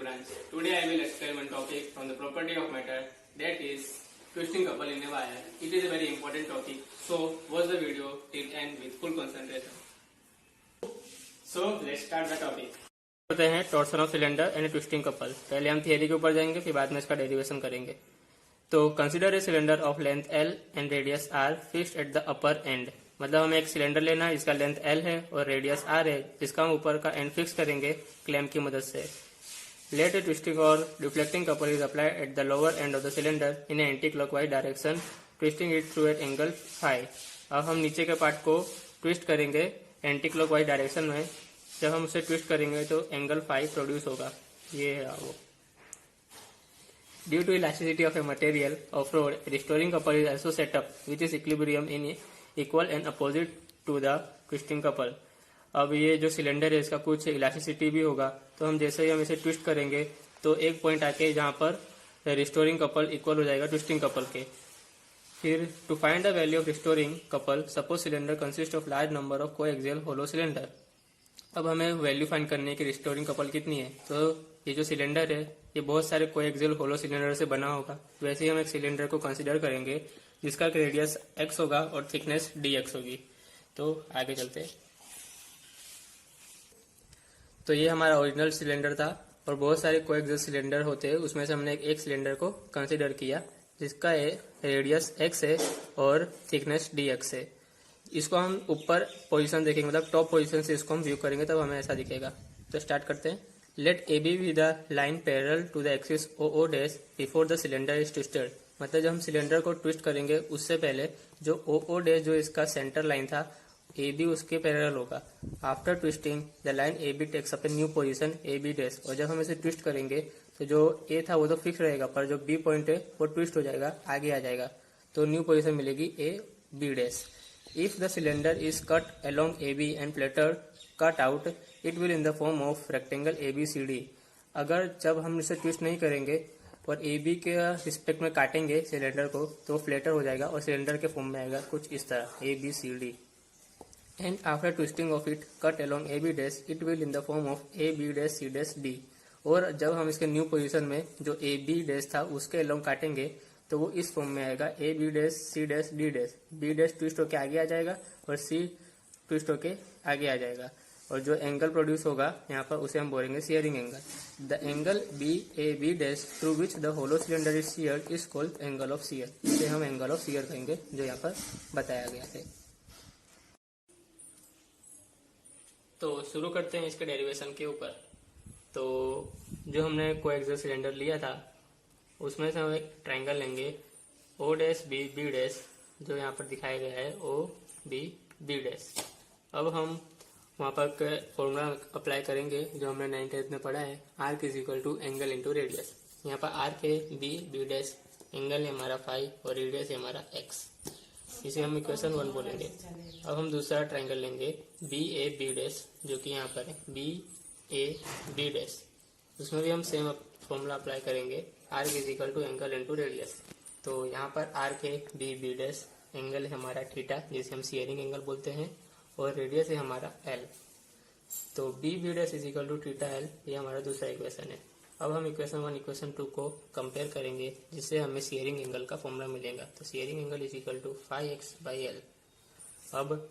branch. Today I will explain one topic from the property of matter, that is twisting couple in a wire. It is a very important topic, so watch the video till end with full concentration. So let's start the topic. होते हैं torsion of cylinder and twisting couple. पहले हम theory के ऊपर जाएंगे, फिर बाद में इसका डेरिवेशन करेंगे। तो consider a cylinder of length L and radius R fixed at the upper and. मतलब हमें एक सिलेंडर लेना है, इसका लेंथ L है और रेडियस R है, जिसका हम ऊपर का एंड फिक्स करेंगे क्लैंप की मदद से। लेट ए ट्विस्टिंग और deflecting couple is applied at the lower end of the cylinder in anti clockwise direction, twisting it through at angle phi. अब हम नीचे के पार्ट को ट्विस्ट करेंगे एंटी क्लॉकवाइज डायरेक्शन में। जब हम उसे ट्विस्ट करेंगे तो एंगल फाई प्रोड्यूस होगा। ये है वो। Due to elasticity of a material off-road, restoring couple is also set up, which is equilibrium in equal and opposite to the twisting couple. अब ये जो सिलेंडर है इसका कुछ इलास्टिसिटी भी होगा, तो हम जैसे ही हम इसे ट्विस्ट करेंगे तो एक पॉइंट आके जहाँ पर रिस्टोरिंग कपल इक्वल हो जाएगा ट्विस्टिंग कपल के। फिर to find the value of restoring couple, suppose cylinder consist of large number of coaxial hollow cylinder. अब हमें वैल्यू फाइंड करनी है कि रिस्टोरिंग कपल कितनी है। तो ये जो सिलेंडर है ये बहुत सारे कोएक्सियल होलो सिलेंडर से बना होगा। वैसे ही हम एक सिलेंडर को कंसीडर करेंगे जिसका रेडियस x होगा और थिकनेस dx होगी। तो आगे चलते हैं। तो ये हमारा ओरिजिनल सिलेंडर था और बहुत सारे कोएक्सियल सिलेंडर होते हैं, उसमें से हमने एक सिलेंडर को कंसीडर किया जिसका रेडियस x है और थिकनेस dx है। इसको हम ऊपर पोजीशन देखेंगे, मतलब टॉप पोजीशन से इसको हम व्यू करेंगे तब हमें ऐसा दिखेगा। तो स्टार्ट करते हैं। Let A B with the line parallel to the axis O O dash before the cylinder is twisted. मतलब जब हम सिलेंडर को ट्विस्ट करेंगे उससे पहले जो ओ ओ डैश जो इसका सेंटर लाइन था ए बी उसके पैरेलल होगा। After twisting the line A B takes up a new position A B dash. और जब हम इसे ट्विस्ट करेंगे तो जो ए था वो तो फिक्स रहेगा, पर जो बी पॉइंट है वो ट्विस्ट हो जाएगा, आगे आ जाएगा, तो न्यू पोजीशन मिलेगी A B dash. If the cylinder is cut along AB and later cut out, it will in the form of rectangle ABCD. अगर जब हम इसे ट्विस्ट नहीं करेंगे और AB के रिस्पेक्ट में काटेंगे सिलेंडर को तो फ्लैटर हो जाएगा और सिलेंडर के फॉर्म में आएगा कुछ इस तरह ABCD. And after twisting of it, cut along AB dash, it will in the form of AB dash C dash D. और जब हम इसके न्यू पोजीशन में जो AB dash था उसके along काटेंगे तो वो इस फॉर्म में आएगा A B dash C dash D dash. B dash twist होके आगे आ जाएगा और सी ट्विस्ट होके आगे आ जाएगा, और जो एंगल प्रोड्यूस होगा यहाँ पर उसे हम बोलेंगे shearing angle. The angle B A B dash through which the hollow cylinder is sheared is called angle of shear. इसे हम एंगल ऑफ शेयर कहेंगे, जो यहाँ पर बताया गया है। तो शुरू करते हैं इसके डेरिवेशन के ऊपर। तो जो हमने कोएक्सियल सिलेंडर लिया था उसमें से हम एक ट्रायंगल लेंगे O dash B B dash, जो यहाँ पर दिखाया गया है ओ बी बी डैश। अब हम वहाँ पर फॉर्मूला अप्लाई करेंगे जो हमने 9th में पढ़ा है, arc is equal to angle into radius. यहाँ पर आर्क है बी बी डैश, एंगल है हमारा फाई और रेडियस है हमारा एक्स। इसे हम इक्वेशन 1 बोलेंगे। अब हम दूसरा ट्रायंगल लेंगे बी ए बी डैश, जो कि यहाँ पर है बी ए बी डैश। उसमें भी हम सेम फॉर्मूला अप्लाई करेंगे, arc is equal to angle into radius. तो यहाँ पर आर्क है बी बी डैश, एंगल है हमारा थीटा जिसे हम शेयरिंग एंगल बोलते हैं, और रेडियस है हमारा एल। तो B B dash is equal to theta L, ये हमारा दूसरा इक्वेशन है। अब हम इक्वेशन 1 इक्वेशन 2 को कंपेयर करेंगे जिससे हमें शेयरिंग एंगल का फॉर्मूला मिलेगा। तो shearing angle is equal to phi x by L. अब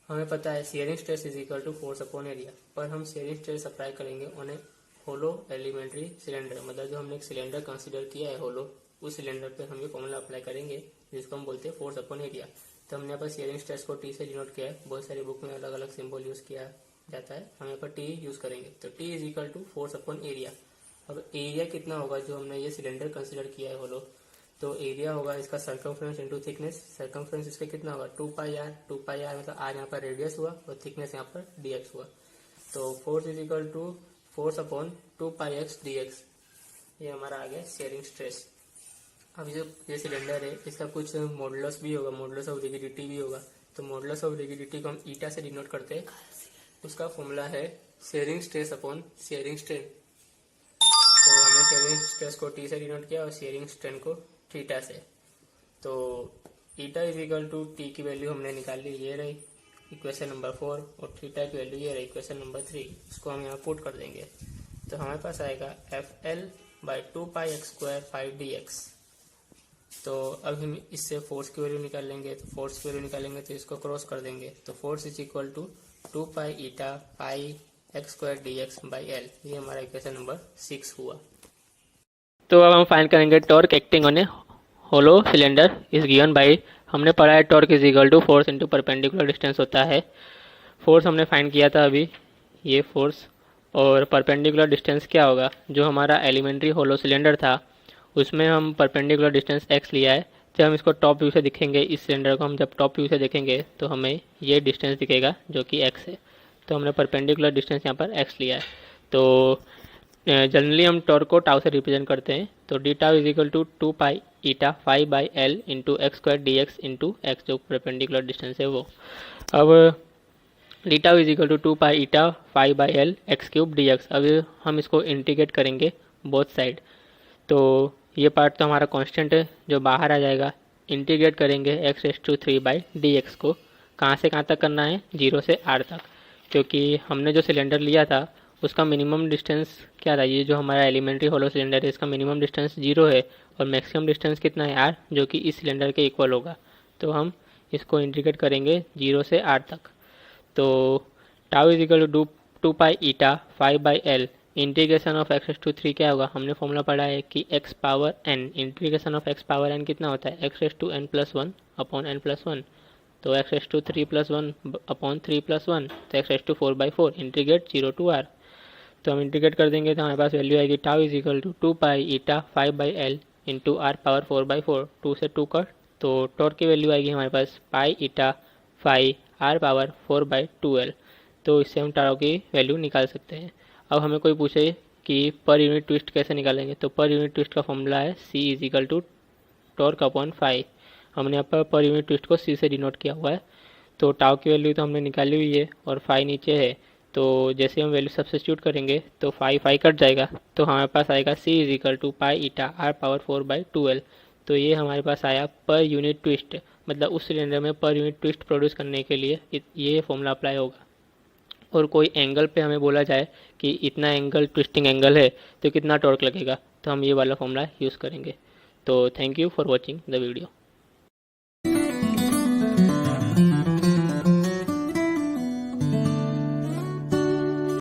हमें पता है shearing stress is equal to force upon area, पर हम शेयरिंग स्ट्रेस अप्लाई करेंगे on a hollow elementary cylinder. मतलब जो हमने एक सिलेंडर कंसीडर किया है होलो, उस सिलेंडर पे हम ये फॉर्मूला अप्लाई करेंगे जिसको हम बोलते हैं फोर्स अपॉन एरिया। तो हमने यहाँ पर शेयरिंग स्ट्रेस को टी से डिनोट किया है, बहुत सारी बुक में अलग अलग सिंबल यूज किया जाता है, हम यहाँ पर टी यूज करेंगे। तो T is equal to force upon area. अब एरिया कितना होगा जो हमने ये सिलेंडर कंसिडर किया है होलो, तो एरिया होगा इसका सर्कमफ्रेंस इंटू थिकनेस। सर्कमफ्रेंस इसका कितना होगा 2 पाई आर, 2 पाई आर मतलब आर यहाँ पर रेडियस हुआ और थिकनेस यहाँ पर dx हुआ। तो force is equal to force upon 2 pi x dx। ये हमारा आ गया शेयरिंग स्ट्रेस। अब ये सिलेंडर है, इसका कुछ मॉडुलस भी होगा, मॉडुलस ऑफ रिजिडिटी भी होगा। तो मॉडुलस ऑफ रिजिडिटी को हम ईटा से डिनोट करते हैं, उसका फॉर्मूला है shearing stress upon shearing strain. तो हमने शेयरिंग स्ट्रेस को टी से डिनोट किया और शेयरिंग स्ट्रेन को थीटा से। तो eta is equal to T की वैल्यू हमने निकाल ली, ये रही इक्वेशन नंबर 4, और थीटा की वैल्यू ये रही इक्वेशन नंबर 3। इसको हम यहाँ पुट कर देंगे। तो हमारे पास आएगा FL/2πx² 5dx। तो अब हम इससे फोर्स की वैल्यू निकाल लेंगे, तो फोर्स की वैल्यू निकालेंगे तो इसको क्रॉस कर देंगे, तो force is equal to 2π eta pi x² dx/L। ये हमारा इक्वेशन नंबर 6 हुआ। तो अब हम फाइंड करेंगे torque acting on a hollow cylinder is given by, हमने पढ़ा है torque is equal to force into perpendicular distance होता है। फोर्स हमने फाइंड किया था अभी, ये फोर्स, और परपेंडिकुलर डिस्टेंस क्या होगा, जो हमारा एलिमेंट्री होलो सिलेंडर था उसमें हम परपेंडिकुलर डिस्टेंस x लिया है। जब हम इसको टॉप व्यू से दिखेंगे, इस सिलेंडर को हम जब टॉप व्यू से देखेंगे तो हमें ये डिस्टेंस दिखेगा जो कि x है। तो हमने परपेंडिकुलर डिस्टेंस यहाँ पर x लिया है। तो जनरली हम टॉर्क को टाउ से रिप्रेजेंट करते हैं, तो d tau is equal to 2π eta 5/L into x² dx into x, जो परपेंडिकुलर डिस्टेंस है वो। अब d tau is equal to 2π eta 5/L x³ dx। अब हम इसको इंटीग्रेट करेंगे बोथ साइड, तो ये पार्ट तो हमारा कांस्टेंट है जो बाहर आ जाएगा। इंटीग्रेट करेंगे x⁻³ को, कहाँ से कहाँ तक करना है, 0 से r तक, क्योंकि हमने जो सिलेंडर लिया था उसका मिनिमम डिस्टेंस क्या था, ये जो हमारा एलिमेंट्री होलो सिलेंडर है इसका मिनिमम डिस्टेंस 0 है और मैक्सिमम डिस्टेंस कितना है r, जो कि इस सिलेंडर के इक्वल होगा। तो हम इसको इंटीग्रेट करेंगे 0 से r तक। तो tau is equal to 2π eta 5/L integration of x⁻³ क्या होगा, हमने फॉर्मूला पढ़ा है कि x power n, integration of x power n कितना होता है, x⁻n+1 अपॉन n+1। तो x⁻³ + 1 अपॉन 3+1, तो x⁻⁴/4 इंटीग्रेट 0 to r। तो हम इंटीग्रेट कर देंगे तो हमारे पास वैल्यू आएगी tau is equal to 2π eta 5/L into r power 4/4, 2 से 2 कट, तो टॉर्क की वैल्यू आएगी हमारे पास पाई ईटा 5 r पावर 4/2L। तो इससे हम टाउ की वैल्यू निकाल सकते हैं। अब हमें कोई पूछे कि पर यूनिट ट्विस्ट कैसे निकालेंगे, तो पर यूनिट ट्विस्ट का फॉर्मूला है C is equal to torque upon phi. हमने यहाँ पर यूनिट ट्विस्ट को C से डिनोट किया हुआ है। तो टाउ की वैल्यू तो हमने निकाली हुई है और फाई नीचे है, तो जैसे हम वैल्यू सब्स्टिट्यूट करेंगे तो फाई कट जाएगा, तो हमारे पास आएगा C is equal to pi eta r power 4/2L। तो ये हमारे पास आया पर यूनिट ट्विस्ट, मतलब उस सिलेंडर में पर यूनिट ट्विस्ट प्रोड्यूस करने के लिए ये फॉर्मूला अप्लाई होगा। और कोई एंगल पे हमें बोला जाए कि इतना एंगल ट्विस्टिंग एंगल है तो कितना टॉर्क लगेगा, तो हम ये वाला फॉर्मूला यूज़ करेंगे। तो thank you for watching the video.